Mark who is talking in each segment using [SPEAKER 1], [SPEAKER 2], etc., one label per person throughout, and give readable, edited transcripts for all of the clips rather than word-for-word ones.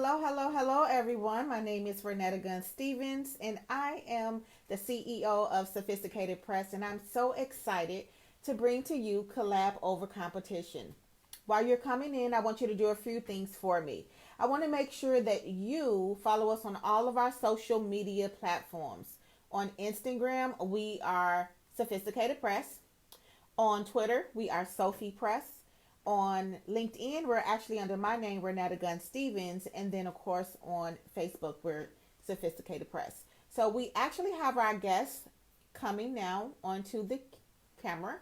[SPEAKER 1] Hello, everyone. My name is Renetta Gunn Stevens, and I am the CEO of Sophisticated Press, and I'm so excited to bring to you Collab Over Competition. While you're coming in, I want you to do a few things for me. I want to make sure that you follow us on all of our social media platforms. On Instagram, we are Sophisticated Press. On Twitter, we are Sophie Press. On LinkedIn, we're actually under my name, Renata Gunn Stevens. And then, of course, on Facebook, we're Sophisticated Press. So we actually have our guest coming now onto the camera.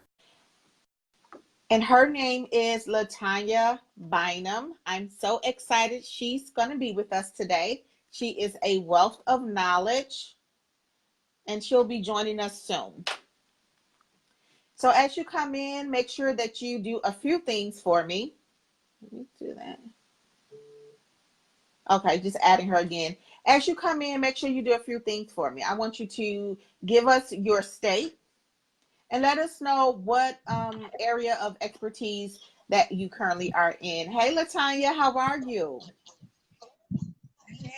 [SPEAKER 1] And her name is LaTonya Bynum. I'm so excited she's going to be with us today. She is a wealth of knowledge, and she'll be joining us soon. So as you come in, make sure that you do a few things for me. Let me do that. Okay, just adding her again. As you come in, make sure you do a few things for me. I want you to give us your state and let us know what area of expertise that you currently are in. Hey, LaTonya, how are you?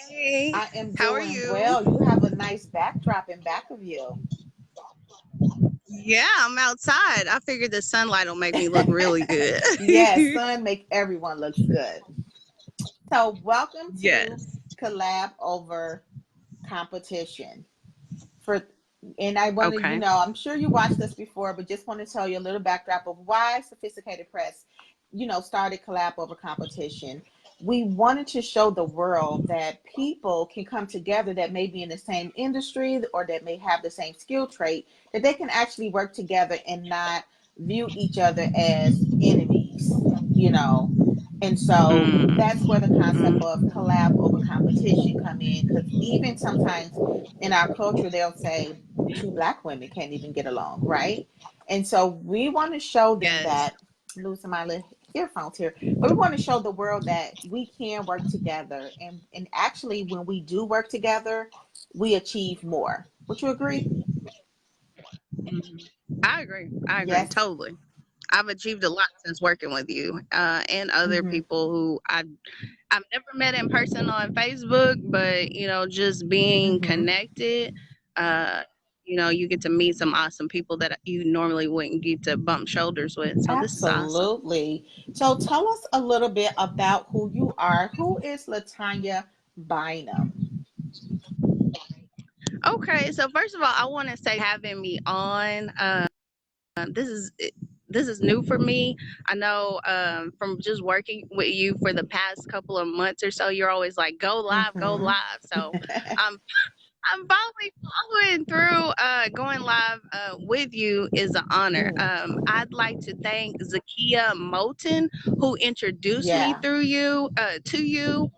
[SPEAKER 2] Hey,
[SPEAKER 1] I am
[SPEAKER 2] how are
[SPEAKER 1] doing
[SPEAKER 2] you?
[SPEAKER 1] well. You have a nice backdrop in back of you.
[SPEAKER 2] Yeah, I'm outside. I figured the sunlight will make me look really good.
[SPEAKER 1] Yes, sun make everyone looks good. So welcome to
[SPEAKER 2] Yes.
[SPEAKER 1] Collab Over Competition. For and I wanted,
[SPEAKER 2] Okay.
[SPEAKER 1] I'm sure you watched this before, but just want to tell you a little backdrop of why Sophisticated Press, started Collab Over Competition. We wanted to show the world that people can come together that may be in the same industry or that may have the same skill trait, that they can actually work together and not view each other as enemies, you know. And so that's where the concept of
[SPEAKER 2] Mm.
[SPEAKER 1] collab over competition come in, because even sometimes in our culture they'll say two black women can't even get along, right? And so we want to show them
[SPEAKER 2] Yes.
[SPEAKER 1] that, losing my little earphones here, but we want to show the world that we can work together, and actually when we do work together we achieve more. Would you agree?
[SPEAKER 2] Mhm. I agree. I agree
[SPEAKER 1] Yes.
[SPEAKER 2] totally. I've achieved a lot since working with you and other
[SPEAKER 1] Mm-hmm.
[SPEAKER 2] people who I've never met in person on Facebook, but just being
[SPEAKER 1] Mm-hmm.
[SPEAKER 2] connected. Uh, you get to meet some awesome people that you normally wouldn't get to bump shoulders with. So this is awesome.
[SPEAKER 1] Absolutely. So tell us a little bit about who you are. Who is LaTonya Bynum?
[SPEAKER 2] Okay, so first of all, I want to say having me on. This is this is new for me. I know from just working with you for the past couple of months or so, you're always like, go live, go
[SPEAKER 1] Mm-hmm.
[SPEAKER 2] live. So I'm I'm finally following through. Going live with you is an honor.
[SPEAKER 1] Mm,
[SPEAKER 2] I'd like to thank Zakia Moten, who introduced me
[SPEAKER 1] yeah.
[SPEAKER 2] through you to you.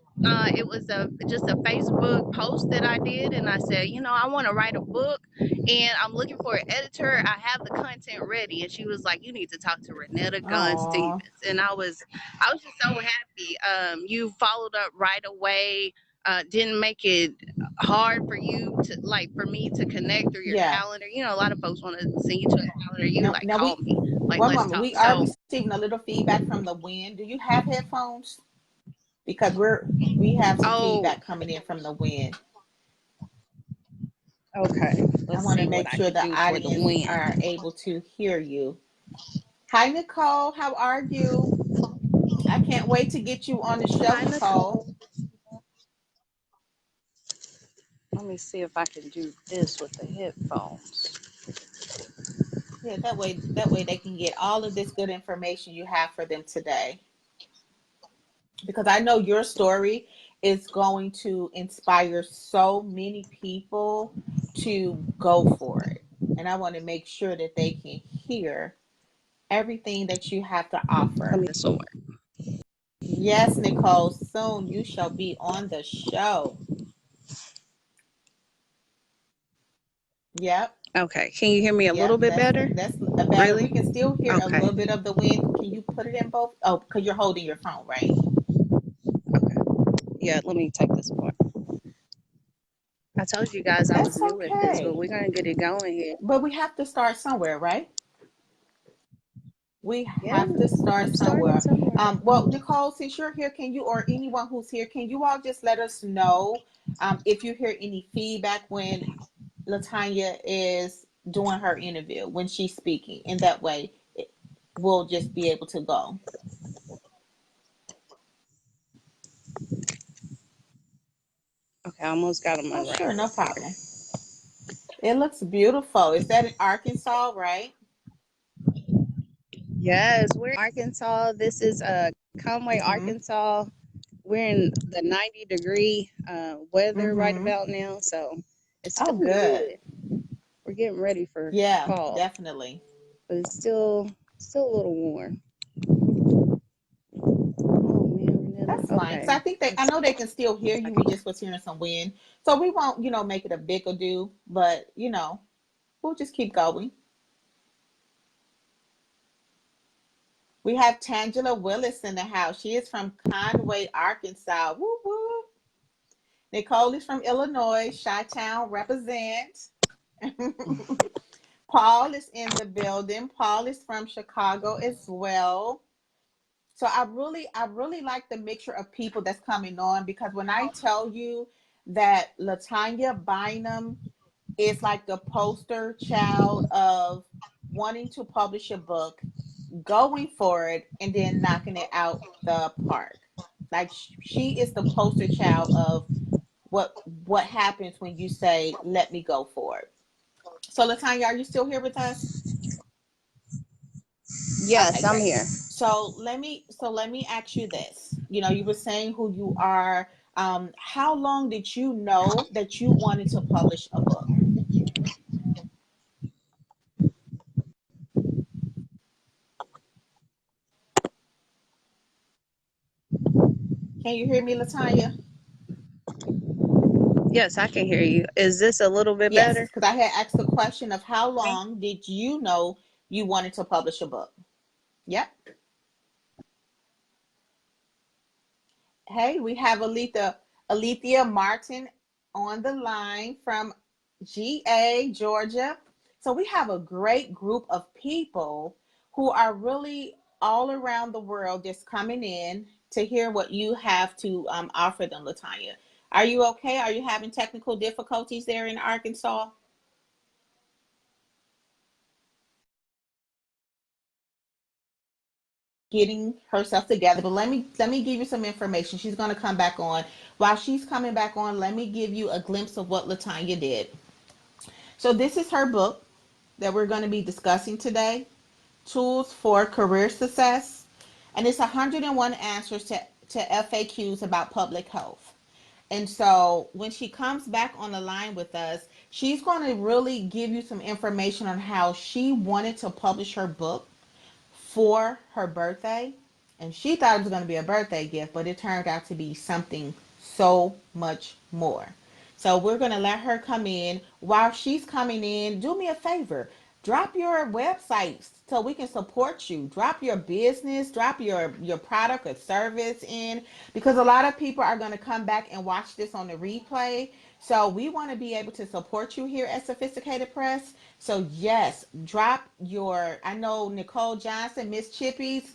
[SPEAKER 2] It was just a Facebook post that I did, and I said, I want to write a book, and I'm looking for an editor. I have the content ready, and she was like, you need to talk to Renetta Gunn
[SPEAKER 1] Oh,
[SPEAKER 2] Stevens, and I was just so happy. You followed up right away. Didn't make it hard for you to for me to connect through your
[SPEAKER 1] yeah.
[SPEAKER 2] calendar. A lot of folks want to send you to a calendar. You
[SPEAKER 1] Now,
[SPEAKER 2] like
[SPEAKER 1] now
[SPEAKER 2] call
[SPEAKER 1] we,
[SPEAKER 2] me, like
[SPEAKER 1] one
[SPEAKER 2] let's
[SPEAKER 1] moment.
[SPEAKER 2] talk.
[SPEAKER 1] We are
[SPEAKER 2] So
[SPEAKER 1] receiving a little feedback from the wind. Do you have headphones? Because we have some
[SPEAKER 2] oh,
[SPEAKER 1] feedback coming in from the wind.
[SPEAKER 2] okay.
[SPEAKER 1] I
[SPEAKER 2] Let's
[SPEAKER 1] want to
[SPEAKER 2] see what
[SPEAKER 1] make
[SPEAKER 2] I
[SPEAKER 1] sure
[SPEAKER 2] can
[SPEAKER 1] the
[SPEAKER 2] do for the
[SPEAKER 1] audience are
[SPEAKER 2] wind.
[SPEAKER 1] able to hear you. Hi, Nicole. How are you? I can't wait to get you on the show,
[SPEAKER 2] Hi,
[SPEAKER 1] Nicole.
[SPEAKER 2] Nicole. Let me see if I can do this with the headphones.
[SPEAKER 1] Yeah, that way they can get all of this good information you have for them today. Because I know your story is going to inspire so many people to go for it. And I want to make sure that they can hear everything that you have to
[SPEAKER 2] Let
[SPEAKER 1] offer.
[SPEAKER 2] me this one.
[SPEAKER 1] Yes, Nicole, soon you shall be on the show. Yep.
[SPEAKER 2] Okay, can you hear me a little
[SPEAKER 1] Yep,
[SPEAKER 2] bit
[SPEAKER 1] that's
[SPEAKER 2] better?
[SPEAKER 1] that's better. We
[SPEAKER 2] Really?
[SPEAKER 1] can still hear a
[SPEAKER 2] Okay.
[SPEAKER 1] little bit of the wind. Can you put it in both? Oh, because you're holding your phone, right?
[SPEAKER 2] Okay. Yeah. Let me take this part. I told you guys I was
[SPEAKER 1] That's
[SPEAKER 2] new at this, but
[SPEAKER 1] okay.
[SPEAKER 2] we're gonna get it going here.
[SPEAKER 1] But we have to start somewhere, right? We
[SPEAKER 2] Yeah,
[SPEAKER 1] have to start
[SPEAKER 2] starting
[SPEAKER 1] somewhere.
[SPEAKER 2] somewhere.
[SPEAKER 1] Well, Nicole, since you're here, can you, or anyone who's here, can you all just let us know if you hear any feedback when LaTonya is doing her interview, when she's speaking? In that way, we'll just be able to go.
[SPEAKER 2] Okay, I almost got them
[SPEAKER 1] Oh, sure, no
[SPEAKER 2] unraveled here.
[SPEAKER 1] problem. It looks beautiful. Is that in Arkansas, right?
[SPEAKER 2] Yes, we're in Arkansas. This is Conway,
[SPEAKER 1] Mm-hmm.
[SPEAKER 2] Arkansas. We're in the 90-degree weather right
[SPEAKER 1] Mm-hmm.
[SPEAKER 2] about now, so it's
[SPEAKER 1] Oh,
[SPEAKER 2] still
[SPEAKER 1] good.
[SPEAKER 2] good. We're getting ready for
[SPEAKER 1] Yeah,
[SPEAKER 2] fall,
[SPEAKER 1] definitely.
[SPEAKER 2] but it's still a little warm. Oh man,
[SPEAKER 1] That's
[SPEAKER 2] Renetta.
[SPEAKER 1] fine. Because I
[SPEAKER 2] Okay,
[SPEAKER 1] think I
[SPEAKER 2] let's
[SPEAKER 1] know
[SPEAKER 2] see.
[SPEAKER 1] they can still hear you. We just was hearing some wind. So we won't, make it a big ado, but, we'll just keep going. We have Tangela Willis in the house. She is from Conway, Arkansas. Woo woo. Nicole is from Illinois. Chi-Town represent. Paul is in the building. Paul is from Chicago as well. So I really like the mixture of people that's coming on, because when I tell you that LaTonya Bynum is like the poster child of wanting to publish a book, going for it, and then knocking it out the park. Like she is the poster child of what happens when you say, "Let me go for it." So, LaTonya, are you still here with us? Okay,
[SPEAKER 2] Yes, I'm
[SPEAKER 1] great.
[SPEAKER 2] here.
[SPEAKER 1] So let me ask you this. You were saying who you are. How long did you know that you wanted to publish a book? Can you hear me, LaTonya?
[SPEAKER 2] Yes, I can hear you. Is this a little bit
[SPEAKER 1] Yes,
[SPEAKER 2] better?
[SPEAKER 1] because I had asked the question of how long did you know you wanted to publish a book? Yep. Hey, we have Alethea Martin on the line from GA, Georgia. So we have a great group of people who are really all around the world just coming in to hear what you have to offer them, LaTonya. Are you okay? Are you having technical difficulties there in Arkansas? Getting herself together, but let me give you some information. She's going to come back on. While she's coming back on, let me give you a glimpse of what LaTonya did. So this is her book that we're going to be discussing today, Tools for Career Success, and it's 101 answers to FAQs about public health. And so when she comes back on the line with us, she's going to really give you some information on how she wanted to publish her book for her birthday. And she thought it was going to be a birthday gift, but it turned out to be something so much more. So we're going to let her come in. While she's coming in, do me a favor. Drop your websites so we can support you. Drop your business, drop your product or service in, because a lot of people are going to come back and watch this on the replay. So we want to be able to support you here at Sophisticated Press. So yes, drop your. I know Nicole Johnson, Miss Chippies,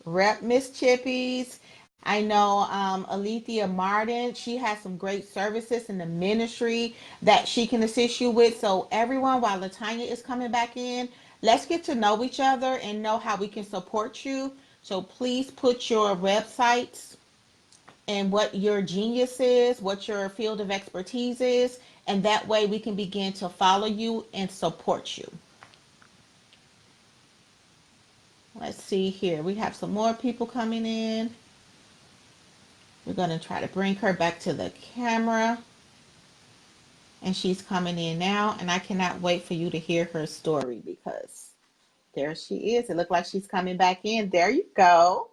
[SPEAKER 1] Rep Miss Chippies. I know Alethea Martin. She has some great services in the ministry that she can assist you with. So everyone, while LaTonya is coming back in, let's get to know each other and know how we can support you. So please put your websites and what your genius is, what your field of expertise is, and that way we can begin to follow you and support you. Let's see here. We have some more people coming in. We're going to try to bring her back to the camera. And she's coming in now. And I cannot wait for you to hear her story, because there she is. It looked like she's coming back in. There you go.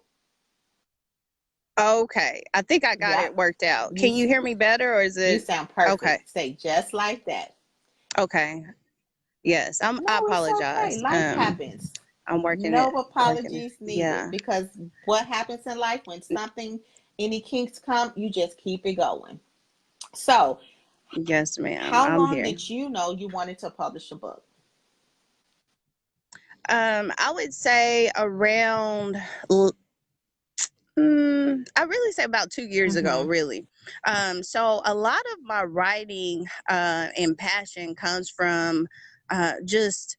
[SPEAKER 2] Okay, I think I got
[SPEAKER 1] Yep.
[SPEAKER 2] it worked out.
[SPEAKER 1] You
[SPEAKER 2] Can you hear me better, or is
[SPEAKER 1] you
[SPEAKER 2] it
[SPEAKER 1] sound
[SPEAKER 2] okay?
[SPEAKER 1] perfect. Say just like that.
[SPEAKER 2] Okay. Yes, I
[SPEAKER 1] No, it's okay.
[SPEAKER 2] apologize.
[SPEAKER 1] Life happens.
[SPEAKER 2] I'm
[SPEAKER 1] No
[SPEAKER 2] working it.
[SPEAKER 1] apologies needed,
[SPEAKER 2] Yeah.
[SPEAKER 1] because what happens in life when any kinks come, you just keep it going. So,
[SPEAKER 2] Yes, ma'am.
[SPEAKER 1] how
[SPEAKER 2] I'm
[SPEAKER 1] long
[SPEAKER 2] here.
[SPEAKER 1] did you know you wanted to publish a book?
[SPEAKER 2] I would say around I really say about 2 years ago,
[SPEAKER 1] Mm-hmm.
[SPEAKER 2] really. So a lot of my writing and passion comes from just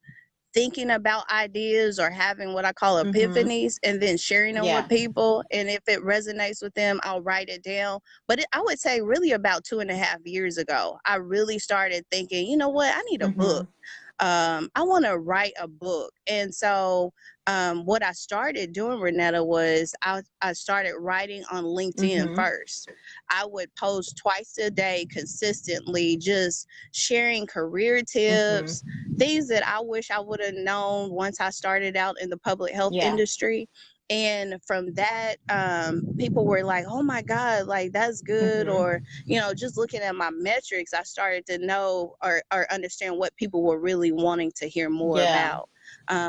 [SPEAKER 2] thinking about ideas or having what I call
[SPEAKER 1] Mm-hmm.
[SPEAKER 2] epiphanies and then sharing them with
[SPEAKER 1] Yeah.
[SPEAKER 2] people. And if it resonates with them, I'll write it down. But I would say really about 2.5 years ago, I really started thinking, you know what, I need a
[SPEAKER 1] Mm-hmm.
[SPEAKER 2] book. I want to write a book. And so what I started doing, Renetta, was I started writing on LinkedIn
[SPEAKER 1] Mm-hmm.
[SPEAKER 2] first. I would post twice a day consistently, just sharing career
[SPEAKER 1] Mm-hmm.
[SPEAKER 2] tips, things that I wish I would have known once I started out in the public health
[SPEAKER 1] Yeah.
[SPEAKER 2] industry. And from that, people were like, oh my God, like that's good.
[SPEAKER 1] Mm-hmm.
[SPEAKER 2] Or, just looking at my metrics, I started to know or understand what people were really wanting to hear more
[SPEAKER 1] Yeah.
[SPEAKER 2] about.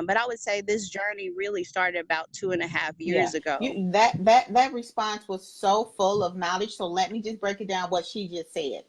[SPEAKER 2] But I would say this journey really started about 2.5
[SPEAKER 1] Yeah.
[SPEAKER 2] years ago.
[SPEAKER 1] You that response was so full of knowledge. So let me just break it down what she just said.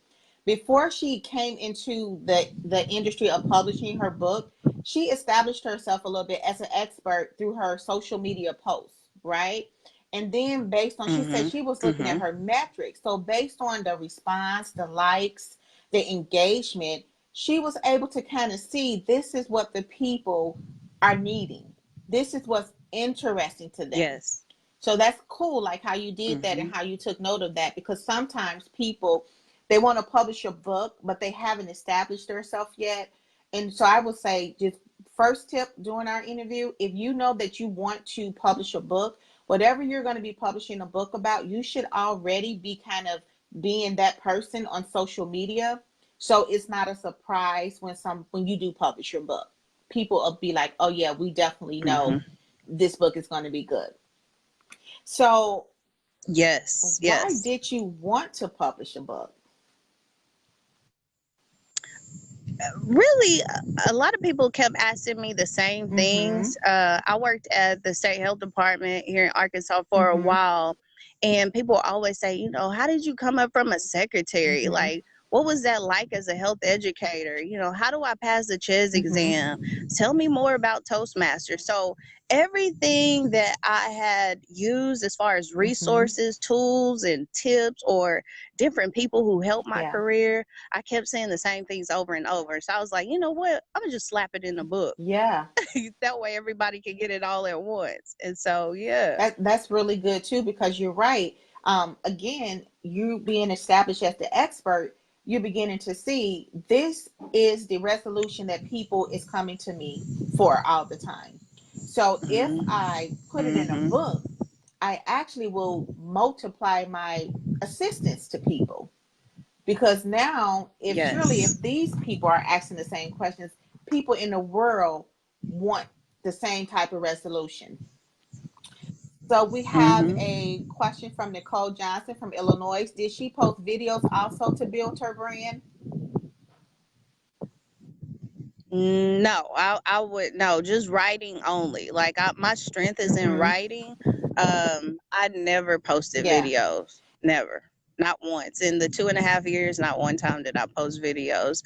[SPEAKER 1] Before she came into the industry of publishing her book, she established herself a little bit as an expert through her social media posts, right? And then based on, she said
[SPEAKER 2] Mm-hmm.
[SPEAKER 1] she was looking at
[SPEAKER 2] Mm-hmm.
[SPEAKER 1] her metrics. So based on the response, the likes, the engagement, she was able to kind of see this is what the people are needing. This is what's interesting to them.
[SPEAKER 2] Yes.
[SPEAKER 1] So that's cool, like how you did that and
[SPEAKER 2] Mm-hmm.
[SPEAKER 1] how you took note of that, because sometimes people, they want to publish a book, but they haven't established themselves yet. And so I would say, just first tip during our interview, if you know that you want to publish a book, whatever you're going to be publishing a book about, you should already be kind of being that person on social media. So it's not a surprise when you do publish your book. People will be like, oh yeah, we definitely know
[SPEAKER 2] Mm-hmm.
[SPEAKER 1] this book is going to be good. So,
[SPEAKER 2] Yes.
[SPEAKER 1] why
[SPEAKER 2] Yes.
[SPEAKER 1] did you want to publish a book?
[SPEAKER 2] Really, a lot of people kept asking me the same
[SPEAKER 1] Mm-hmm.
[SPEAKER 2] things. I worked at the state health department here in Arkansas for a
[SPEAKER 1] Mm-hmm.
[SPEAKER 2] while, and people always say, how did you come up from a secretary?
[SPEAKER 1] Mm-hmm.
[SPEAKER 2] Like, what was that like as a health educator? How do I pass the CHES
[SPEAKER 1] Mm-hmm.
[SPEAKER 2] exam? Tell me more about Toastmasters. So, everything that I had used as far as
[SPEAKER 1] Mm-hmm.
[SPEAKER 2] resources, tools, and tips, or different people who helped my
[SPEAKER 1] Yeah.
[SPEAKER 2] career, I kept saying the same things over and over. So I was like, you know what? I'm gonna just slap it in the book.
[SPEAKER 1] Yeah.
[SPEAKER 2] That way everybody can get it all at once. And so yeah.
[SPEAKER 1] That's really good too, because you're right. Again, you being established as the expert, you're beginning to see this is the resolution that people is coming to me for all the time. So if I put it in a
[SPEAKER 2] Mm-hmm.
[SPEAKER 1] book, I actually will multiply my assistance to people, because now, if
[SPEAKER 2] Yes.
[SPEAKER 1] these people are asking the same questions, people in the world want the same type of resolution. So we have
[SPEAKER 2] Mm-hmm.
[SPEAKER 1] a question from Nicole Johnson from Illinois. Did she post videos also to build her brand?
[SPEAKER 2] No, I would no, just writing only. Like my strength is in
[SPEAKER 1] Mm-hmm.
[SPEAKER 2] writing. I never posted
[SPEAKER 1] Yeah.
[SPEAKER 2] videos. Never. Not once. In the 2.5 years, not one time did I post videos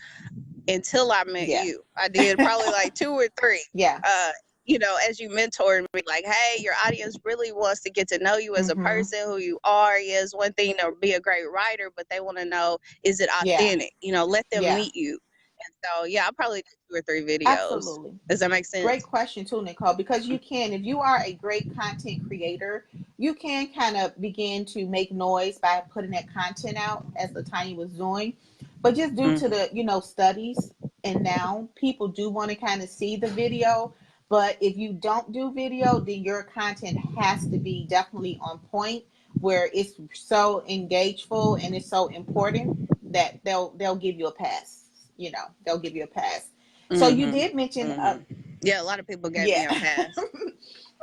[SPEAKER 2] until I met
[SPEAKER 1] Yeah.
[SPEAKER 2] you. I did probably like two or three.
[SPEAKER 1] Yeah.
[SPEAKER 2] Uh, as you mentored me, like, hey, your audience really wants to get to know you as a
[SPEAKER 1] Mm-hmm.
[SPEAKER 2] person, who you are. Yes, one thing to be a great writer, but they want to know, is it
[SPEAKER 1] Yeah.
[SPEAKER 2] authentic? Let them
[SPEAKER 1] Yeah.
[SPEAKER 2] meet you. And so, yeah, I probably did 2 or 3 videos.
[SPEAKER 1] Absolutely.
[SPEAKER 2] Does that make
[SPEAKER 1] Great
[SPEAKER 2] sense?
[SPEAKER 1] question too, Nicole, because you can, if you are a great content creator, you can kind of begin to make noise by putting that content out, as LaTonya was doing. But just due to
[SPEAKER 2] Mm-hmm.
[SPEAKER 1] the, studies, and now people do want to kind of see the video. But if you don't do video, then your content has to be definitely on point, where it's so engageful and it's so important that they'll give you a pass. They'll give you a pass. So you
[SPEAKER 2] Mm-hmm.
[SPEAKER 1] did mention,
[SPEAKER 2] Mm-hmm. Yeah, a lot of people gave me
[SPEAKER 1] yeah.
[SPEAKER 2] a pass.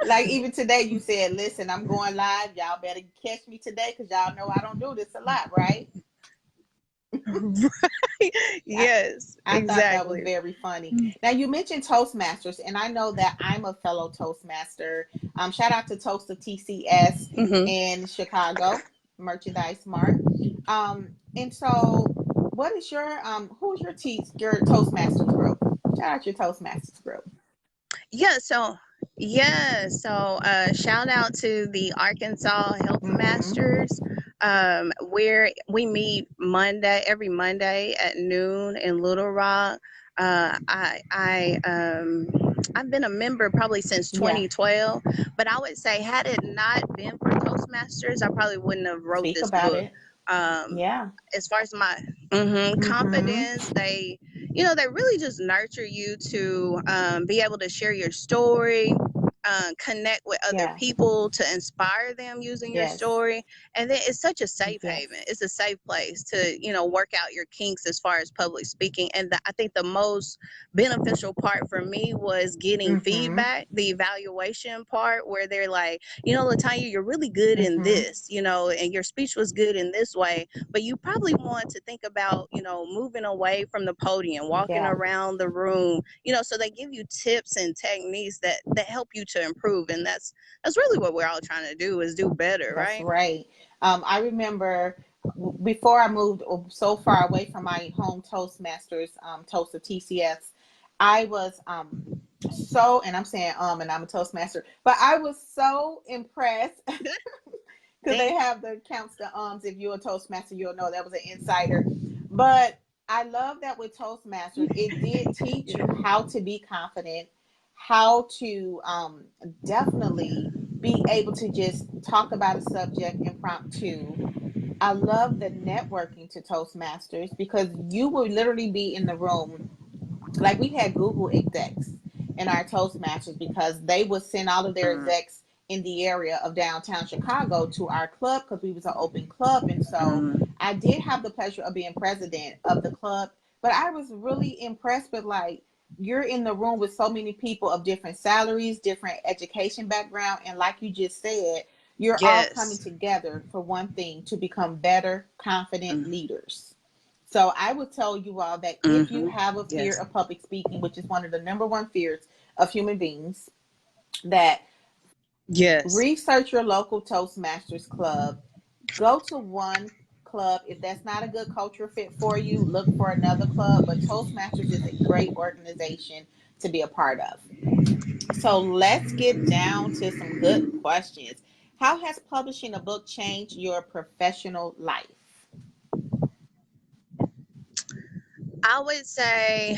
[SPEAKER 1] Like even today, you said, "Listen, I'm going live. Y'all better catch me today, because y'all know I don't do this a lot, right?"
[SPEAKER 2] Right.
[SPEAKER 1] I,
[SPEAKER 2] Yes,
[SPEAKER 1] I thought that was
[SPEAKER 2] exactly.
[SPEAKER 1] very funny. Now you mentioned Toastmasters, and I know that I'm a fellow Toastmaster. Shout out to Toaster TCS
[SPEAKER 2] Mm-hmm.
[SPEAKER 1] in Chicago, Merchandise Mart. And so, what is your who's your Toastmasters group? Shout out your Toastmasters group.
[SPEAKER 2] Shout out to the Arkansas Health Masters, where we meet every Monday at noon in Little Rock. I've been a member probably since
[SPEAKER 1] Yeah.
[SPEAKER 2] 2012, but I would say had it not been for Toastmasters, I probably wouldn't have wrote
[SPEAKER 1] Speak
[SPEAKER 2] this
[SPEAKER 1] about
[SPEAKER 2] book.
[SPEAKER 1] it.
[SPEAKER 2] Um,
[SPEAKER 1] Yeah.
[SPEAKER 2] as far as my
[SPEAKER 1] Mm-hmm.
[SPEAKER 2] confidence, they really just nurture you to be able to share your story, connect with other
[SPEAKER 1] Yes.
[SPEAKER 2] people to inspire them using your
[SPEAKER 1] Yes.
[SPEAKER 2] story. And then it's such a safe
[SPEAKER 1] Yes.
[SPEAKER 2] haven. It's a safe place to, work out your kinks as far as public speaking. And I think the most beneficial part for me was getting
[SPEAKER 1] Mm-hmm.
[SPEAKER 2] feedback, the evaluation part where they're like, LaTonya, you're really good in
[SPEAKER 1] Mm-hmm.
[SPEAKER 2] this, and your speech was good in this way, but you probably want to think about, moving away from the podium, walking
[SPEAKER 1] Yeah.
[SPEAKER 2] around the room, so they give you tips and techniques that help you to improve. And that's really what we're all trying to do, is do better,
[SPEAKER 1] That's
[SPEAKER 2] right?
[SPEAKER 1] right. I remember before I moved so far away from my home Toastmasters, Toast of TCS, I was so, and I'm saying and I'm a Toastmaster, but I was so impressed because they
[SPEAKER 2] Thank
[SPEAKER 1] have the counts the ums. If you're a Toastmaster, you'll know that was an insider. But I love that with Toastmasters, it did teach you how to be confident, how to definitely be able to just talk about a subject impromptu. I love the networking to Toastmasters because you will literally be in the room. Like we had Google execs in our Toastmasters because they would send all of their
[SPEAKER 2] you.
[SPEAKER 1] execs in the area of downtown Chicago to our club because we was an open club. And so I did have the pleasure of being president of the club, but I was really impressed with like you're in the room with so many people of different salaries, different education background, and like you just said, you're all coming
[SPEAKER 2] Yes.
[SPEAKER 1] together for one thing to become better, confident
[SPEAKER 2] Mm-hmm.
[SPEAKER 1] leaders. So I would tell you all that if you
[SPEAKER 2] Mm-hmm.
[SPEAKER 1] have a fear
[SPEAKER 2] Yes.
[SPEAKER 1] of public speaking, which is one of the number one fears of human beings, that
[SPEAKER 2] Yes.
[SPEAKER 1] research your local Toastmasters club. Go to one club. If that's not a good culture fit for you, look for another club. But Toastmasters is a great organization to be a part of. So let's get down to some good questions. How has publishing a book changed your professional life?
[SPEAKER 2] I would say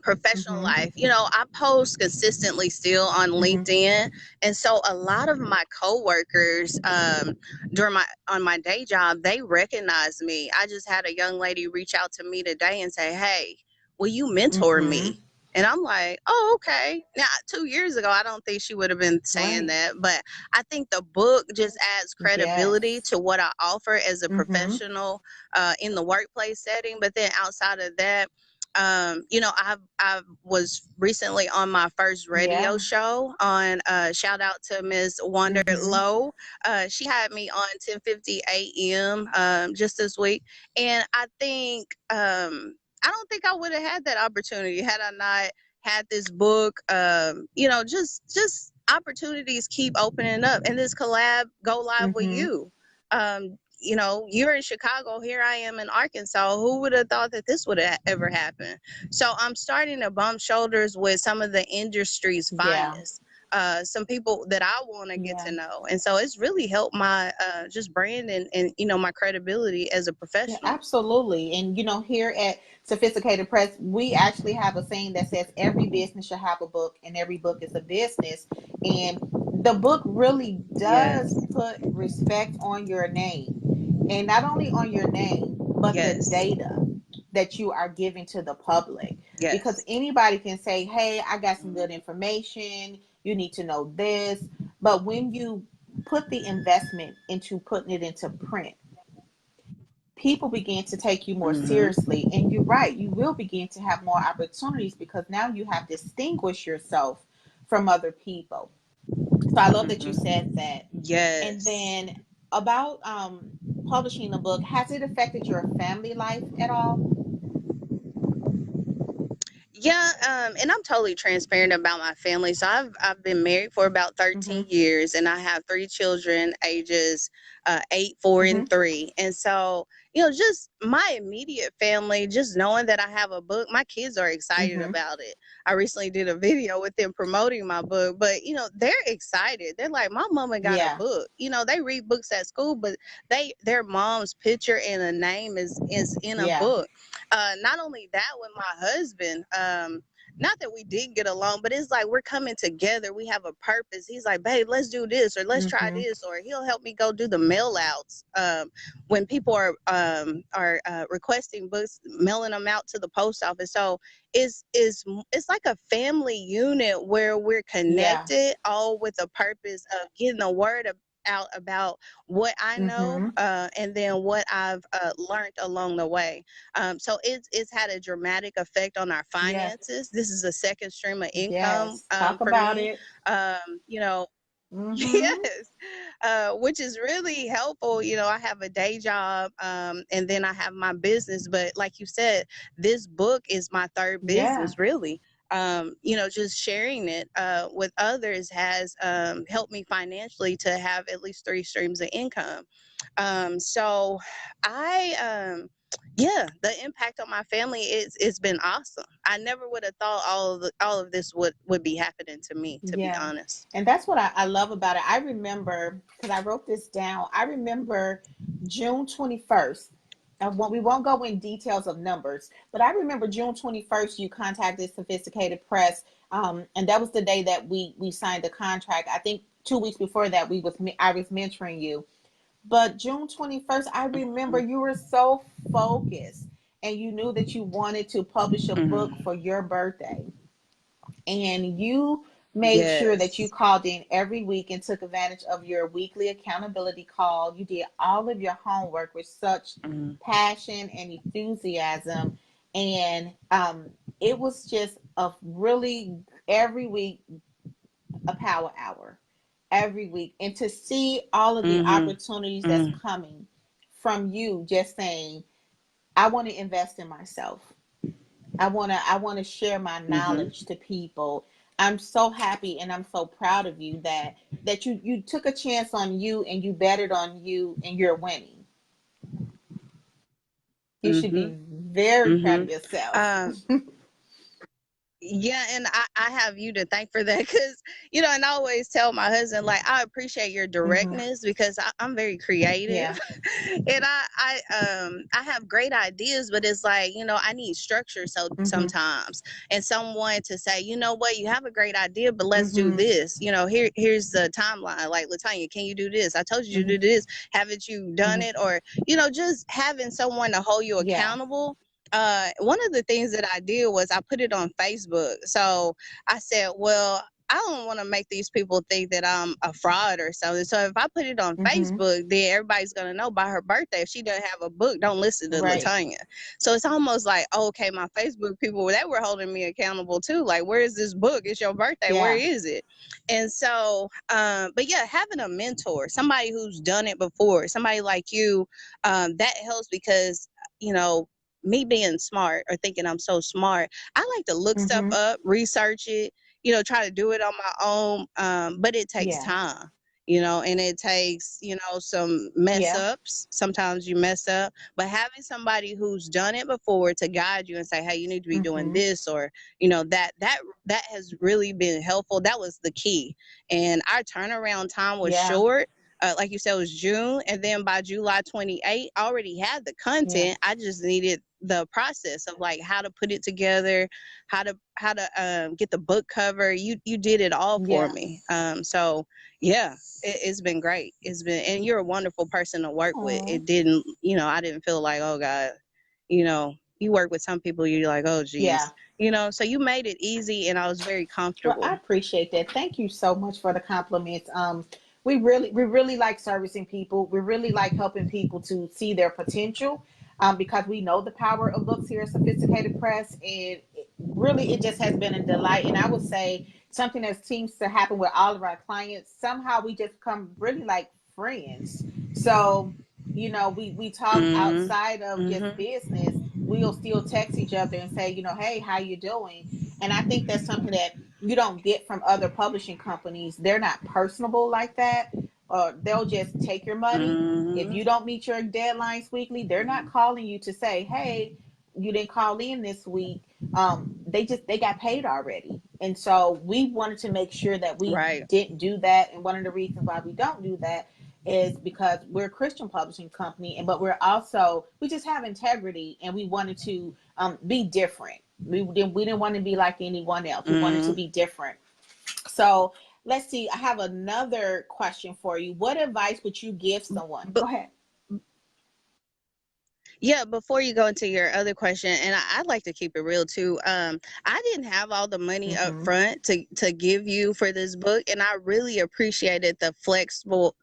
[SPEAKER 2] professional
[SPEAKER 1] Mm-hmm.
[SPEAKER 2] life. I post consistently still on
[SPEAKER 1] Mm-hmm.
[SPEAKER 2] LinkedIn, and so a lot of my coworkers during my day job, they recognize me. I just had a young lady reach out to me today and say, "Hey, will you mentor
[SPEAKER 1] Mm-hmm.
[SPEAKER 2] me?" And I'm like, "Oh, okay." Now, 2 years ago, I don't think she would have been saying
[SPEAKER 1] Right.
[SPEAKER 2] that, but I think the book just adds credibility
[SPEAKER 1] Yes.
[SPEAKER 2] to what I offer as a
[SPEAKER 1] Mm-hmm.
[SPEAKER 2] professional in the workplace setting. But then outside of that, I was recently on my first radio
[SPEAKER 1] Yeah.
[SPEAKER 2] show on shout out to Miss Wonder
[SPEAKER 1] Mm-hmm.
[SPEAKER 2] Lowe. She had me on 10:50 a.m. Just this week, and I don't think I would have had that opportunity had I not had this book. Just opportunities keep opening up, and this collab go live with
[SPEAKER 1] Mm-hmm.
[SPEAKER 2] you. You're in Chicago, here I am in Arkansas. Who would have thought that this would have ever happened? So I'm starting to bump shoulders with some of the industry's
[SPEAKER 1] Yeah.
[SPEAKER 2] finest, some people that I want to get
[SPEAKER 1] Yeah.
[SPEAKER 2] to know. And so it's really helped my just brand and my credibility as a
[SPEAKER 1] Yeah,
[SPEAKER 2] professional.
[SPEAKER 1] absolutely. And here at Sophisticated Press, we actually have a saying that says every business should have a book and every book is a business. And the book really does
[SPEAKER 2] Yes.
[SPEAKER 1] put respect on your name. And not only on your name, but the
[SPEAKER 2] Yes.
[SPEAKER 1] data that you are giving to the public. Because
[SPEAKER 2] Yes.
[SPEAKER 1] anybody can say, hey, I got some good information. You need to know this. But when you put the investment into putting it into print, people begin to take you more
[SPEAKER 2] Mm-hmm.
[SPEAKER 1] seriously. And you're right, you will begin to have more opportunities because now you have distinguished yourself from other people. So I love that you said
[SPEAKER 2] Mm-hmm.
[SPEAKER 1] that. And
[SPEAKER 2] Yes.
[SPEAKER 1] then about publishing a book, has it affected your family life at all?
[SPEAKER 2] Yeah, and I'm totally transparent about my family. So I've been married for about 13
[SPEAKER 1] Mm-hmm.
[SPEAKER 2] years, and I have 3 children, ages 8, 4,
[SPEAKER 1] Mm-hmm.
[SPEAKER 2] and 3. And so, just my immediate family, just knowing that I have a book, my kids are excited
[SPEAKER 1] Mm-hmm.
[SPEAKER 2] about it. I recently did a video with them promoting my book, but they're excited. They're like, "My mama got a
[SPEAKER 1] Yeah.
[SPEAKER 2] book." They read books at school, but their mom's picture and a name is in a
[SPEAKER 1] Yeah.
[SPEAKER 2] book. Not only that, with my husband, not that we didn't get along, but it's like we're coming together. We have a purpose. He's like, "Babe, let's do this, or let's try
[SPEAKER 1] Mm-hmm.
[SPEAKER 2] this," or he'll help me go do the mail outs. When people are requesting books, mailing them out to the post office. So it's like a family unit where we're
[SPEAKER 1] Yeah.
[SPEAKER 2] connected, all with the purpose of getting the word out about what I know,
[SPEAKER 1] Mm-hmm.
[SPEAKER 2] and then what I've learned along the way. So it's had a dramatic effect on our
[SPEAKER 1] Yes.
[SPEAKER 2] finances. This is a second stream of income,
[SPEAKER 1] Yes. Talk
[SPEAKER 2] for
[SPEAKER 1] about
[SPEAKER 2] me.
[SPEAKER 1] it.
[SPEAKER 2] Um, you know,
[SPEAKER 1] Mm-hmm.
[SPEAKER 2] Yes, which is really helpful. I have a day job, and then I have my business. But like you said, this book is my third
[SPEAKER 1] Yeah.
[SPEAKER 2] business, really. Just sharing it with others has helped me financially to have at least 3 streams of income. So I yeah, the impact on my family is it's been awesome. I never would have thought all of this would be happening to me, to be
[SPEAKER 1] Yeah.
[SPEAKER 2] honest.
[SPEAKER 1] And that's what I love about it. I remember, because I wrote this down, I remember June 21st. We won't go in details of numbers, but I remember June 21st, you contacted Sophisticated Press. And that was the day that we signed the contract. I think 2 weeks before that, I was mentoring you. But June 21st, I remember
[SPEAKER 2] Mhm.
[SPEAKER 1] you were so focused and you knew that you wanted to publish a book
[SPEAKER 2] Mhm.
[SPEAKER 1] for your birthday, and you made sure that you
[SPEAKER 2] Yes.
[SPEAKER 1] called in every week and took advantage of your weekly accountability call. You did all of your homework with such
[SPEAKER 2] Mhm.
[SPEAKER 1] passion and enthusiasm. And it was just a really, every week, a power hour, every week. And to see all of the
[SPEAKER 2] Mhm.
[SPEAKER 1] opportunities that's
[SPEAKER 2] Mhm.
[SPEAKER 1] coming from you just saying, I want to invest in myself. I want to share my
[SPEAKER 2] Mhm.
[SPEAKER 1] knowledge to people. I'm so happy and I'm so proud of you that you took a chance on you and you betted on you and you're winning. You should
[SPEAKER 2] Mhm.
[SPEAKER 1] be very proud of
[SPEAKER 2] Mhm.
[SPEAKER 1] yourself.
[SPEAKER 2] Um, Yeah, and I have you to thank for that because, and I always tell my husband, like, I appreciate your
[SPEAKER 1] Hmm.
[SPEAKER 2] directness because I'm very creative
[SPEAKER 1] Yeah.
[SPEAKER 2] and I have great ideas, but it's like, I need structure
[SPEAKER 1] Hmm.
[SPEAKER 2] sometimes and someone to say, you know what, you have a great idea, but let's do
[SPEAKER 1] Hmm.
[SPEAKER 2] this. Here's the timeline. Like, LaTonya, can you do this? I told you to
[SPEAKER 1] Hmm.
[SPEAKER 2] do this. Haven't you done
[SPEAKER 1] Hmm.
[SPEAKER 2] it? Or, just having someone to hold you
[SPEAKER 1] Yeah.
[SPEAKER 2] accountable. One of the things that I did was I put it on Facebook. So I said, well, I don't want to make these people think that I'm a fraud or something. So if I put it on
[SPEAKER 1] Hmm.
[SPEAKER 2] Facebook, then everybody's gonna know by her birthday. If she doesn't have a book, don't listen to
[SPEAKER 1] Right.
[SPEAKER 2] LaTonya. So it's almost like, okay, my Facebook people they were holding me accountable too. Like, where is this book? It's your birthday. Where
[SPEAKER 1] Yeah.
[SPEAKER 2] is it? And so, but yeah, having a mentor, somebody who's done it before, somebody like you, that helps because you know me being smart or thinking I'm so smart, I like to look stuff
[SPEAKER 1] Hmm.
[SPEAKER 2] up, research it, try to do it on my own. But it takes
[SPEAKER 1] Yeah.
[SPEAKER 2] time, and it takes, some mess
[SPEAKER 1] Yeah.
[SPEAKER 2] ups. Sometimes you mess up, but having somebody who's done it before to guide you and say, hey, you need to be doing
[SPEAKER 1] Hmm.
[SPEAKER 2] this, or, that has really been helpful. That was the key. And our turnaround time was
[SPEAKER 1] Yeah.
[SPEAKER 2] short. Like you said, it was June, and then by July 28th, I already had the
[SPEAKER 1] Yeah.
[SPEAKER 2] content. I just needed the process of like how to put it together, how to get the book cover. You did it all for me.
[SPEAKER 1] Yes.
[SPEAKER 2] So yeah, it's been great. It's been, and you're a wonderful person to work with.
[SPEAKER 1] Oh.
[SPEAKER 2] It didn't, I didn't feel like, oh God, you work with some people, you're like, oh
[SPEAKER 1] Yeah.
[SPEAKER 2] geez, so you made it easy, and I was very
[SPEAKER 1] Well, I
[SPEAKER 2] comfortable.
[SPEAKER 1] appreciate that. Thank you so much for the compliments. We really like servicing people. We really like helping people to see their potential, because we know the power of books here at Sophisticated Press, and really it just has been a delight. And I would say something that seems to happen with all of our clients. Somehow we just come really like friends. So we talk
[SPEAKER 2] Mm-hmm.
[SPEAKER 1] outside of just
[SPEAKER 2] Mm-hmm.
[SPEAKER 1] business, we'll still text each other and say, hey, how you doing? And I think that's something that you don't get from other publishing companies. They're not personable like that. Or they'll just take your money. If you don't meet your deadlines weekly, they're not calling you to say, hey, you didn't call in this week. They got paid already. And so we wanted to make sure that we
[SPEAKER 2] Right.
[SPEAKER 1] didn't do that. And one of the reasons why we don't do that is because we're a Christian publishing company, and but we just have integrity, and we wanted to be different. We didn't want to be like anyone else. We wanted to be different. So let's see. I have another question for you. What advice would you give someone?
[SPEAKER 2] But
[SPEAKER 1] Go ahead.
[SPEAKER 2] yeah, before you go into your other question, and I'd like to keep it real too. I didn't have all the money up
[SPEAKER 1] Mm-hmm.
[SPEAKER 2] front to give you for this book, and I really appreciated the flexible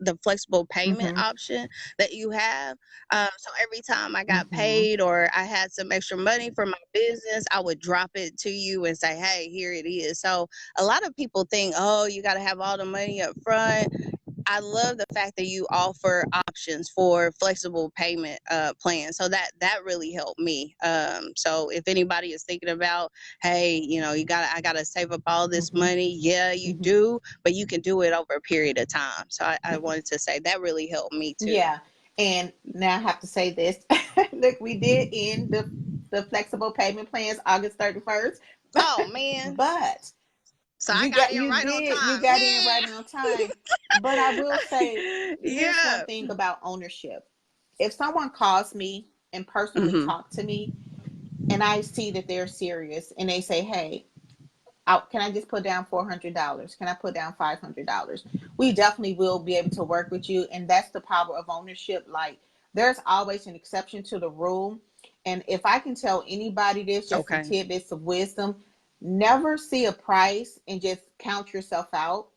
[SPEAKER 2] payment
[SPEAKER 1] Mm-hmm.
[SPEAKER 2] option that you have. So every time I got
[SPEAKER 1] Mm-hmm.
[SPEAKER 2] paid or I had some extra money for my business, I would drop it to you and say, "Hey, here it is." So a lot of people think, "Oh, you got to have all the money up front." I love the fact that you offer options for flexible payment plans. So that really helped me. So if anybody is thinking about, hey, I gotta save up all this
[SPEAKER 1] Mm-hmm.
[SPEAKER 2] money. Yeah, you
[SPEAKER 1] Mm-hmm.
[SPEAKER 2] do, but you can do it over a period of time. So I wanted to say that really helped me too.
[SPEAKER 1] Yeah. And now I have to say this. Look, we did end the flexible payment plans August 31st.
[SPEAKER 2] Oh man.
[SPEAKER 1] But
[SPEAKER 2] So I got in right on
[SPEAKER 1] you
[SPEAKER 2] time.
[SPEAKER 1] got in right on time. But I will say, here's one
[SPEAKER 2] Yeah.
[SPEAKER 1] thing about ownership. If someone calls me and personally
[SPEAKER 2] Mm-hmm.
[SPEAKER 1] talk to me, and I see that they're serious, and they say, hey, can I just put down $400? Can I put down $500? We definitely will be able to work with you. And that's the power of ownership. Like, there's always an exception to the rule. And if I can tell anybody this, just some
[SPEAKER 2] Okay.
[SPEAKER 1] tidbits of wisdom, never see a price and just count yourself out,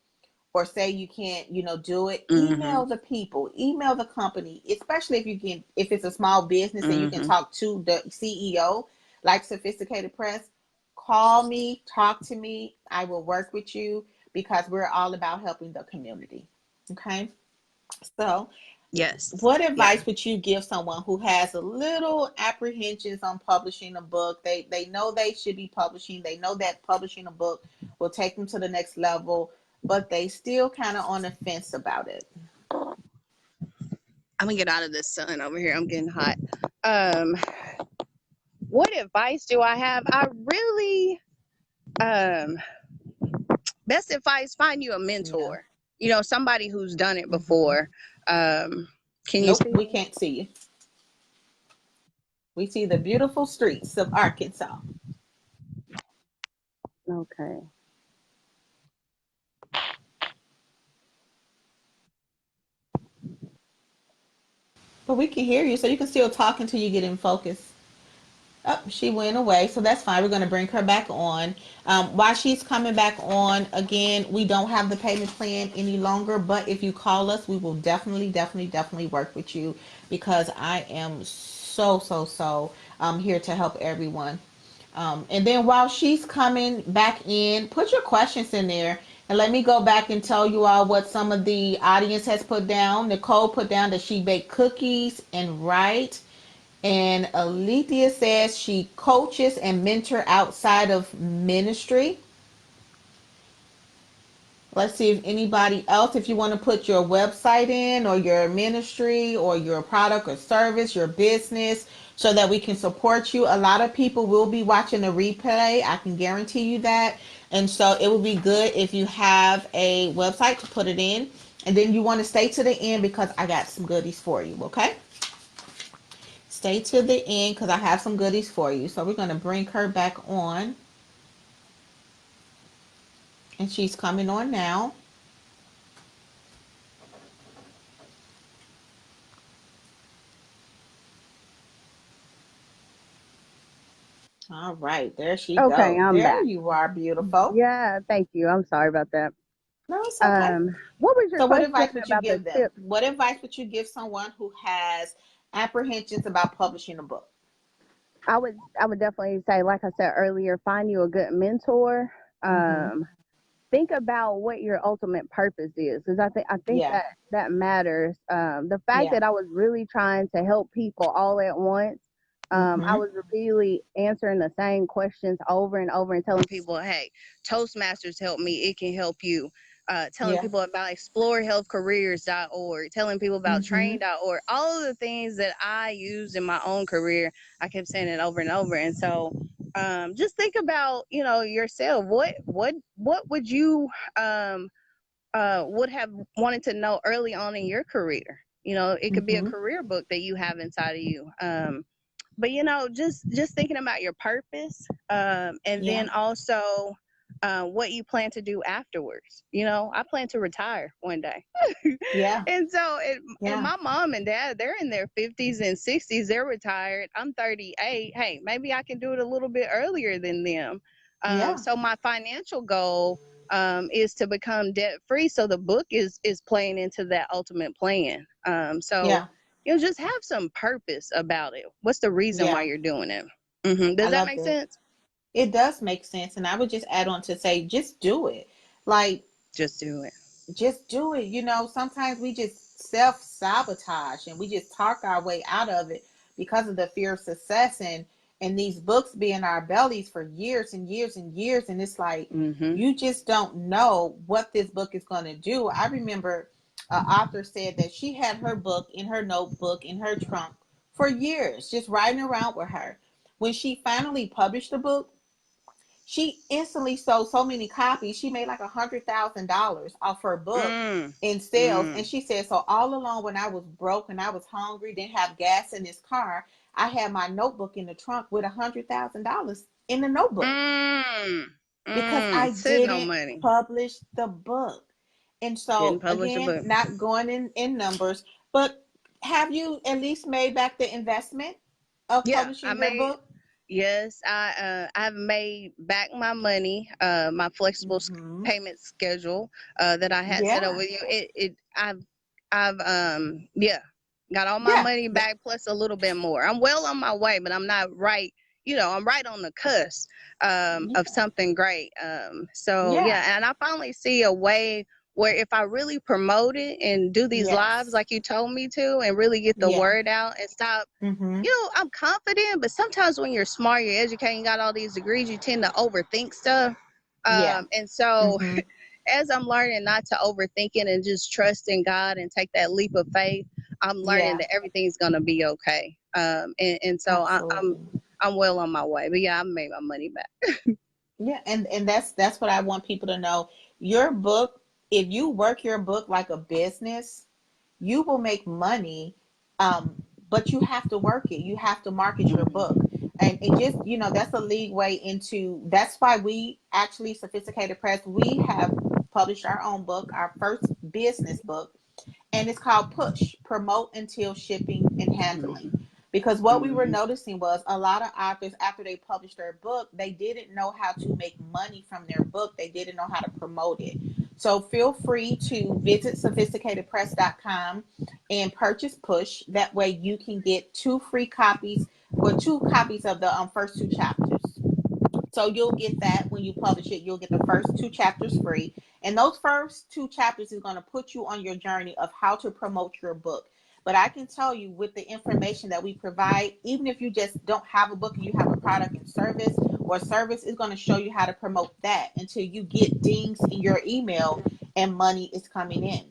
[SPEAKER 1] or say you can't, do it.
[SPEAKER 2] Mm-hmm.
[SPEAKER 1] Email the people, email the company, especially if it's a small business and you can
[SPEAKER 2] Mm-hmm.
[SPEAKER 1] talk to the CEO, like Sophisticated Press. Call me, talk to me. I will work with you, because we're all about helping the community. Okay. So
[SPEAKER 2] Yes.
[SPEAKER 1] what
[SPEAKER 2] Yeah.
[SPEAKER 1] advice would you give someone who has a little apprehensions on publishing a book? They know they should be publishing. They know that publishing a book will take them to the next level, but they still kind of on the fence about it.
[SPEAKER 2] I'm gonna get out of this sun over here. I'm getting hot. Um, what advice do I have? I really, um, best advice: find you a
[SPEAKER 1] Yeah.
[SPEAKER 2] mentor. Somebody who's done it
[SPEAKER 1] Mm-hmm.
[SPEAKER 2] before. Can you
[SPEAKER 1] Nope,
[SPEAKER 2] see
[SPEAKER 1] we
[SPEAKER 2] me?
[SPEAKER 1] can't see you. We see the beautiful streets of Arkansas.
[SPEAKER 2] Okay.
[SPEAKER 1] But we can hear you, so you can still talk until you get in focus. Oh, she went away, so that's fine. We're going to bring her back on. While she's coming back on, again, we don't have the payment plan any longer, but if you call us, we will definitely, definitely, definitely work with you, because I am so here to help everyone. And then while she's coming back in, put your questions in there. And let me go back and tell you all what some of the audience has put down. Nicole put down that she baked cookies and write. And Alethea says she coaches and mentor outside of ministry. Let's see if anybody else, if you want to put your website in, or your ministry, or your product or service, your business, so that we can support you. A lot of people will be watching the replay. I can guarantee you that. And so it would be good if you have a website to put it in. And then you want to stay to the end, because I got some goodies for you, okay? Stay to the end, because I have some goodies for you. So we're going to bring her back on. And she's coming on now. All right, there she
[SPEAKER 2] Okay,
[SPEAKER 1] goes.
[SPEAKER 2] I'm
[SPEAKER 1] There
[SPEAKER 2] back.
[SPEAKER 1] you are, beautiful.
[SPEAKER 2] Yeah, thank you. I'm sorry about that.
[SPEAKER 1] No, it's okay.
[SPEAKER 2] What was your
[SPEAKER 1] So what
[SPEAKER 2] question
[SPEAKER 1] advice would you
[SPEAKER 2] about the
[SPEAKER 1] give them?
[SPEAKER 2] tips?
[SPEAKER 1] What advice would you give someone who has apprehensions about publishing a book?
[SPEAKER 2] I would definitely say, like I said earlier, find you a good mentor.
[SPEAKER 1] Mm-hmm.
[SPEAKER 2] Um, think about what your ultimate purpose is, because I think
[SPEAKER 1] Yeah.
[SPEAKER 2] that matters. The fact
[SPEAKER 1] Yeah.
[SPEAKER 2] that I was really trying to help people all at once, I
[SPEAKER 1] Mm-hmm.
[SPEAKER 2] was repeatedly answering the same questions over and over and telling people, hey, Toastmasters help me, it can help you. Telling
[SPEAKER 1] Yeah.
[SPEAKER 2] people about explorehealthcareers.org, telling people about
[SPEAKER 1] Mm-hmm.
[SPEAKER 2] train.org, all of the things that I used in my own career, I kept saying it over and over. And so just think about, yourself. What would you would have wanted to know early on in your career? It could be a
[SPEAKER 1] Mm-hmm.
[SPEAKER 2] career book that you have inside of you. But just thinking about your purpose, and
[SPEAKER 1] Yeah.
[SPEAKER 2] then also what you plan to do afterwards. I plan to retire one day.
[SPEAKER 1] Yeah.
[SPEAKER 2] And so and
[SPEAKER 1] Yeah.
[SPEAKER 2] my mom and dad, they're in their 50s and 60s, they're retired. I'm 38. Hey, maybe I can do it a little bit earlier than them.
[SPEAKER 1] Yeah.
[SPEAKER 2] So my financial goal is to become debt free. So the book is playing into that ultimate plan. So
[SPEAKER 1] Yeah.
[SPEAKER 2] just have some purpose about it. What's the reason why
[SPEAKER 1] Yeah.
[SPEAKER 2] you're doing it?
[SPEAKER 1] I
[SPEAKER 2] Does that
[SPEAKER 1] love
[SPEAKER 2] make
[SPEAKER 1] that.
[SPEAKER 2] sense?
[SPEAKER 1] It does make sense. And I would just add on to say, just do it. Like,
[SPEAKER 2] Just do it.
[SPEAKER 1] just do it. Sometimes we just self sabotage and we just talk our way out of it because of the fear of success and these books be in our bellies for years and years and years. And it's like,
[SPEAKER 2] Mm-hmm.
[SPEAKER 1] you just don't know what this book is going to do. I remember an author said that she had her book in her notebook in her trunk for years, just riding around with her. When she finally published the book, she instantly sold so many copies. She made like $100,000 off her book
[SPEAKER 2] Mm.
[SPEAKER 1] in sales. And
[SPEAKER 2] Mm.
[SPEAKER 1] she said, so all along when I was broke and I was hungry, didn't have gas in this car, I had my notebook in the trunk with $100,000 in the notebook
[SPEAKER 2] Mm.
[SPEAKER 1] because I
[SPEAKER 2] Sitting on
[SPEAKER 1] didn't
[SPEAKER 2] money.
[SPEAKER 1] publish the book. And
[SPEAKER 2] Didn't
[SPEAKER 1] so
[SPEAKER 2] publish a
[SPEAKER 1] again,
[SPEAKER 2] book.
[SPEAKER 1] not going in numbers, but have you at least made back the investment of
[SPEAKER 2] Yeah, I
[SPEAKER 1] publishing your
[SPEAKER 2] made.
[SPEAKER 1] book?
[SPEAKER 2] Yes, I've made back my money, my flexible
[SPEAKER 1] Mm-hmm.
[SPEAKER 2] payment schedule that I had set up
[SPEAKER 1] Yeah.
[SPEAKER 2] with you. I've yeah, got all my
[SPEAKER 1] Yeah.
[SPEAKER 2] money back plus a little bit more. I'm well on my way, but I'm not right. I'm right on the cusp of
[SPEAKER 1] Yeah.
[SPEAKER 2] something great. So
[SPEAKER 1] Yeah.
[SPEAKER 2] yeah, and I finally see a way where if I really promote it and do these lives
[SPEAKER 1] Yes.
[SPEAKER 2] like you told me to, and really get the
[SPEAKER 1] Yeah.
[SPEAKER 2] word out and stop.
[SPEAKER 1] Mm-hmm.
[SPEAKER 2] I'm confident, but sometimes when you're smart, you're educated, you got all these degrees, you tend to overthink stuff.
[SPEAKER 1] Yeah.
[SPEAKER 2] And so,
[SPEAKER 1] Mm-hmm.
[SPEAKER 2] as I'm learning not to overthink it and just trust in God and take that leap of faith, I'm learning
[SPEAKER 1] Yeah.
[SPEAKER 2] that everything's gonna be okay. And so
[SPEAKER 1] Absolutely.
[SPEAKER 2] I'm well on my way. But yeah, I made my money back.
[SPEAKER 1] Yeah, and that's what I want people to know. Your book, if you work your book like a business, you will make money, but you have to work it. You have to market your book. And it just, that's a lead way into, that's why we actually, Sophisticated Press, we have published our own book, our first business book, and it's called Push, Promote Until Shipping and Handling. Because what we were
[SPEAKER 2] Mm-hmm.
[SPEAKER 1] noticing was a lot of authors, after they published their book, they didn't know how to make money from their book. They didn't know how to promote it. So feel free to visit sophisticatedpress.com and purchase Push. That way you can get two free copies, or two copies of the first two chapters. So you'll get that when you publish it. You'll get the first two chapters free. And those first two chapters is going to put you on your journey of how to promote your book. But I can tell you, with the information that we provide, even if you just don't have a book and you have a product and service, or service is going to show you how to promote that until you get dings in your email and money is coming in.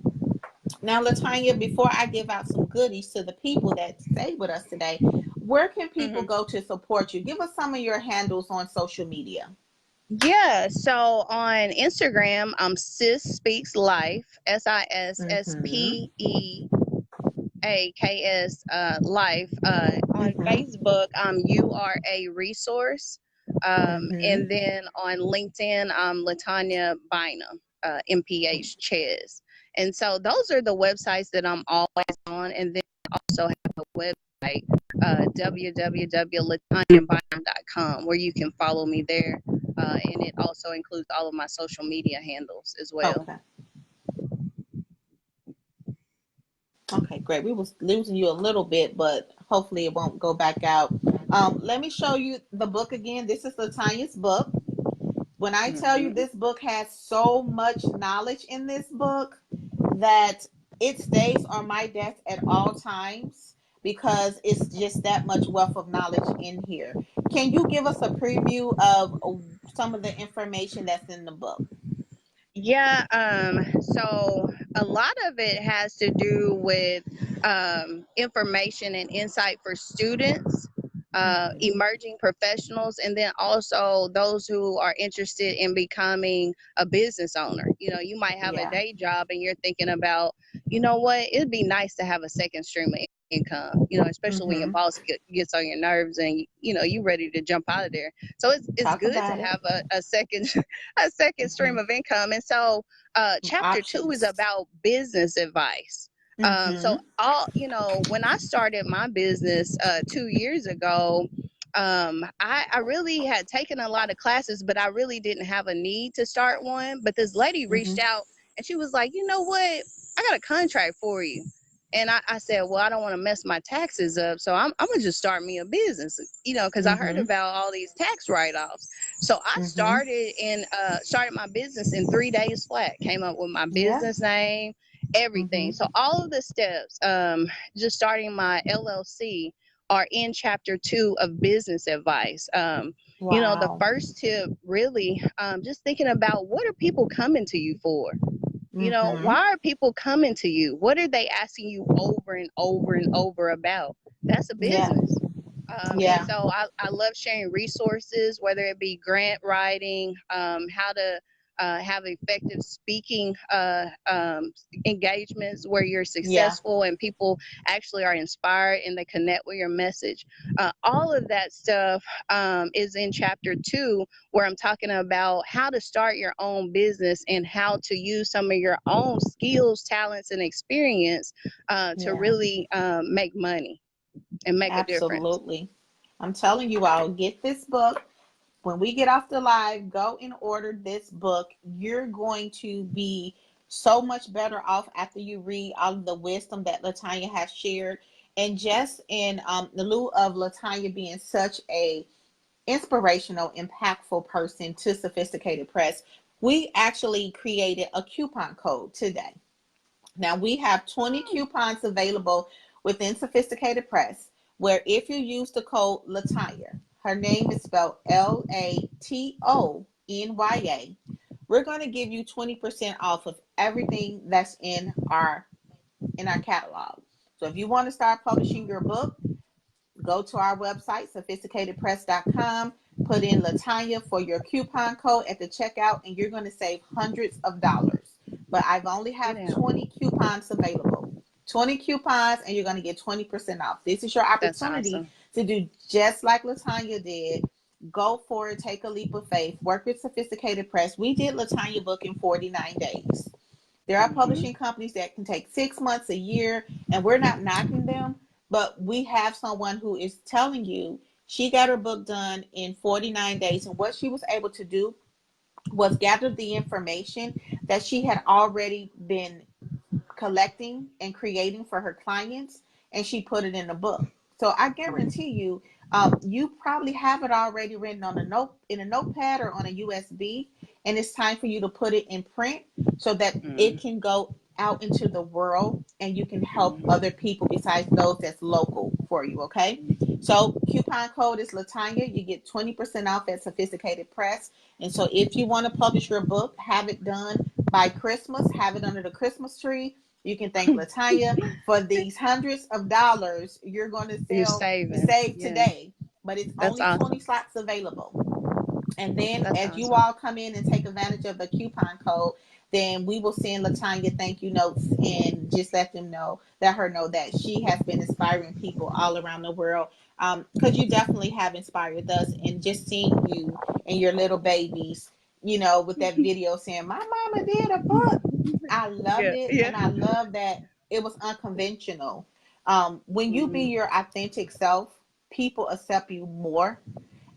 [SPEAKER 1] Now, LaTonya, before I give out some goodies to the people that stay with us today, where can people
[SPEAKER 2] Mm-hmm.
[SPEAKER 1] go to support you? Give us some of your handles on social media.
[SPEAKER 2] Yeah, so on Instagram, I'm Sis Speaks Life,
[SPEAKER 1] Mm-hmm.
[SPEAKER 2] SISSPEAKS Life. On
[SPEAKER 1] Mm-hmm.
[SPEAKER 2] Facebook, I'm URA Resource.
[SPEAKER 1] Mm-hmm.
[SPEAKER 2] And then on LinkedIn, I'm LaTonya Bynum, MPH Ches. And so those are the websites that I'm always on. And then I also have a website, www.latonyabynum.com, where you can follow me there. And it also includes all of my social media handles as well.
[SPEAKER 1] Okay. Okay, great. We was losing you a little bit, but hopefully it won't go back out. Let me show you the book again. This is LaTonya's book. When I tell you,
[SPEAKER 2] Mm-hmm.
[SPEAKER 1] this book has so much knowledge in this book that it stays on my desk at all times because it's just that much wealth of knowledge in here. Can you give us a preview of some of the information that's in the book?
[SPEAKER 2] Yeah, so a lot of it has to do with information and insight for students,
[SPEAKER 1] Mm-hmm.
[SPEAKER 2] emerging professionals, and then also those who are interested in becoming a business owner. You know, you might have a
[SPEAKER 1] Yeah.
[SPEAKER 2] day job and you're thinking about, you know what, it'd be nice to have a second stream of income, you know, especially when your
[SPEAKER 1] Mm-hmm.
[SPEAKER 2] boss gets on your nerves and, you know, you ready to jump out of there. So it's
[SPEAKER 1] Talk
[SPEAKER 2] good to
[SPEAKER 1] about it.
[SPEAKER 2] have a second a second
[SPEAKER 1] Mm-hmm.
[SPEAKER 2] stream of income. And so chapter 2 is
[SPEAKER 1] Options.
[SPEAKER 2] about business advice. So
[SPEAKER 1] Mm-hmm.
[SPEAKER 2] all, you know, when I started my business 2 years ago, I really had taken a lot of classes, but I really didn't have a need to start one. But this lady reached
[SPEAKER 1] Mm-hmm.
[SPEAKER 2] out and she was like, you know what, I got a contract for you. And I said, well, I don't want to mess my taxes up, so I'm gonna just start me a business, you know, because I heard
[SPEAKER 1] Mm-hmm.
[SPEAKER 2] about all these tax write-offs. So I
[SPEAKER 1] Mm-hmm.
[SPEAKER 2] started my business in 3 days flat. Came up with my
[SPEAKER 1] Yeah.
[SPEAKER 2] business name, everything.
[SPEAKER 1] Mm-hmm.
[SPEAKER 2] So all of the steps, just starting my LLC, are in chapter 2 of business advice. You know, the
[SPEAKER 1] Wow.
[SPEAKER 2] first tip really, just thinking about what are people coming to you for? You know,
[SPEAKER 1] Mm-hmm.
[SPEAKER 2] why are people coming to you? What are they asking you over and over and over about? That's a
[SPEAKER 1] Yeah.
[SPEAKER 2] business. And
[SPEAKER 1] Yeah.
[SPEAKER 2] so I love sharing resources, whether it be grant writing, how to have effective speaking engagements where you're
[SPEAKER 1] Yeah.
[SPEAKER 2] successful and people actually are inspired and they connect with your message. All of that stuff is in chapter 2, where I'm talking about how to start your own business and how to use some of your own skills, talents, and experience to
[SPEAKER 1] Yeah.
[SPEAKER 2] really make money and make a difference.
[SPEAKER 1] Absolutely. I'm telling you, I'll get this book. When we get off the live, go and order this book. You're going to be so much better off after you read all of the wisdom that LaTonya has shared. And just in the lieu of LaTonya being such a inspirational, impactful person to Sophisticated Press, we actually created a coupon code today. Now we have 20 coupons available within Sophisticated Press, where if you use the code LaTonya, her name is spelled LATONYA, we're going to give you 20% off of everything that's in our catalog. So if you want to start publishing your book, go to our website, sophisticatedpress.com, put in LaTonya for your coupon code at the checkout, and you're going to save hundreds of dollars. But I've only
[SPEAKER 2] Get
[SPEAKER 1] have
[SPEAKER 2] out.
[SPEAKER 1] 20 coupons available. 20 coupons, and you're going to get 20% off. This is your
[SPEAKER 2] That's
[SPEAKER 1] opportunity
[SPEAKER 2] awesome.
[SPEAKER 1] to do just like LaTonya did. Go for it. Take a leap of faith. Work with Sophisticated Press. We did LaTonya book in 49 days. There are
[SPEAKER 2] Hmm.
[SPEAKER 1] publishing companies that can take 6 months, a year, and we're not knocking them, but we have someone who is telling you she got her book done in 49 days. And what she was able to do was gather the information that she had already been collecting and creating for her clients, and she put it in a book. So I guarantee you, you probably have it already written on a note in a notepad or on a USB, and it's time for you to put it in print so that it
[SPEAKER 2] Hmm.
[SPEAKER 1] can go out into the world and you can help other people besides those that's local for you. Okay. So coupon code is LaTonya. You get 20% off at Sophisticated Press. And so if you want to publish your book, have it done by Christmas, have it under the Christmas tree. You can thank LaTonya for these hundreds of dollars you're going to
[SPEAKER 2] You're saving.
[SPEAKER 1] save
[SPEAKER 2] Yeah.
[SPEAKER 1] today, but it's
[SPEAKER 2] That's
[SPEAKER 1] only 20
[SPEAKER 2] awesome.
[SPEAKER 1] slots available. And then
[SPEAKER 2] That's
[SPEAKER 1] as you
[SPEAKER 2] awesome.
[SPEAKER 1] all come in and take advantage of the coupon code, then we will send LaTonya thank you notes and just let her know that she has been inspiring people all around the world. Because you definitely have inspired us, and just seeing you and your little babies, with that video saying, "My mama did a book." I loved
[SPEAKER 2] Yeah.
[SPEAKER 1] it,
[SPEAKER 2] Yeah.
[SPEAKER 1] and I love that it was unconventional. When you be
[SPEAKER 2] Hmm.
[SPEAKER 1] your authentic self, people accept you more,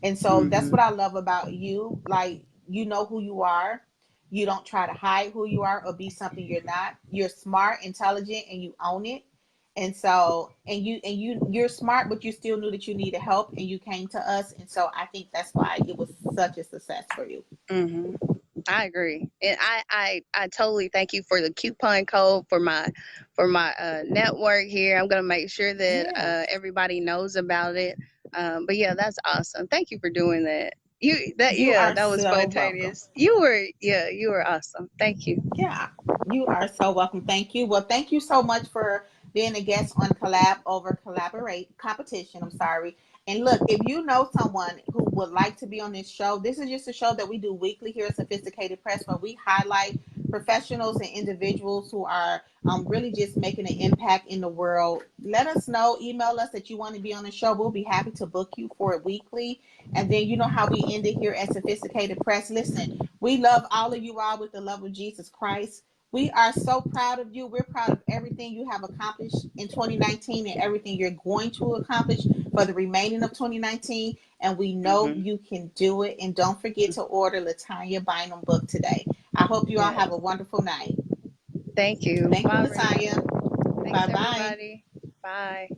[SPEAKER 1] and so that's
[SPEAKER 2] Hmm.
[SPEAKER 1] what I love about you. Like, you know who you are. You don't try to hide who you are or be something you're not. You're smart, intelligent, and you own it. And so, you're smart, but you still knew that you needed help, and you came to us. And so, I think that's why it was such a success for you.
[SPEAKER 2] Hmm. I agree, and I totally thank you for the coupon code for my network here. I'm gonna make sure that
[SPEAKER 1] Yes.
[SPEAKER 2] everybody knows about it. But yeah, that's awesome. Thank you for doing that.
[SPEAKER 1] You are
[SPEAKER 2] That was
[SPEAKER 1] so welcome.
[SPEAKER 2] spontaneous. You were awesome. Thank you.
[SPEAKER 1] Yeah, you are so welcome. Thank you. Well, thank you so much for being a guest on Collab Over Collaborate Competition. I'm sorry. And look, if you know someone who would like to be on this show, this is just a show that we do weekly here at Sophisticated Press, where we highlight professionals and individuals who are really just making an impact in the world. Let us know. Email us that you want to be on the show. We'll be happy to book you for it weekly. And then you know how we end it here at Sophisticated Press. Listen, we love all of you all with the love of Jesus Christ. We are so proud of you. We're proud of everything you have accomplished in 2019 and everything you're going to accomplish for the remaining of 2019. And we know
[SPEAKER 2] Hmm.
[SPEAKER 1] you can do it. And don't forget to order LaTonya Bynum book today. I hope you all
[SPEAKER 2] Yeah.
[SPEAKER 1] have a wonderful night.
[SPEAKER 2] Thank you.
[SPEAKER 1] Thank you,
[SPEAKER 2] Bye,
[SPEAKER 1] LaTonya.
[SPEAKER 2] Renee. Thanks,
[SPEAKER 1] Bye bye.
[SPEAKER 2] everybody. Bye.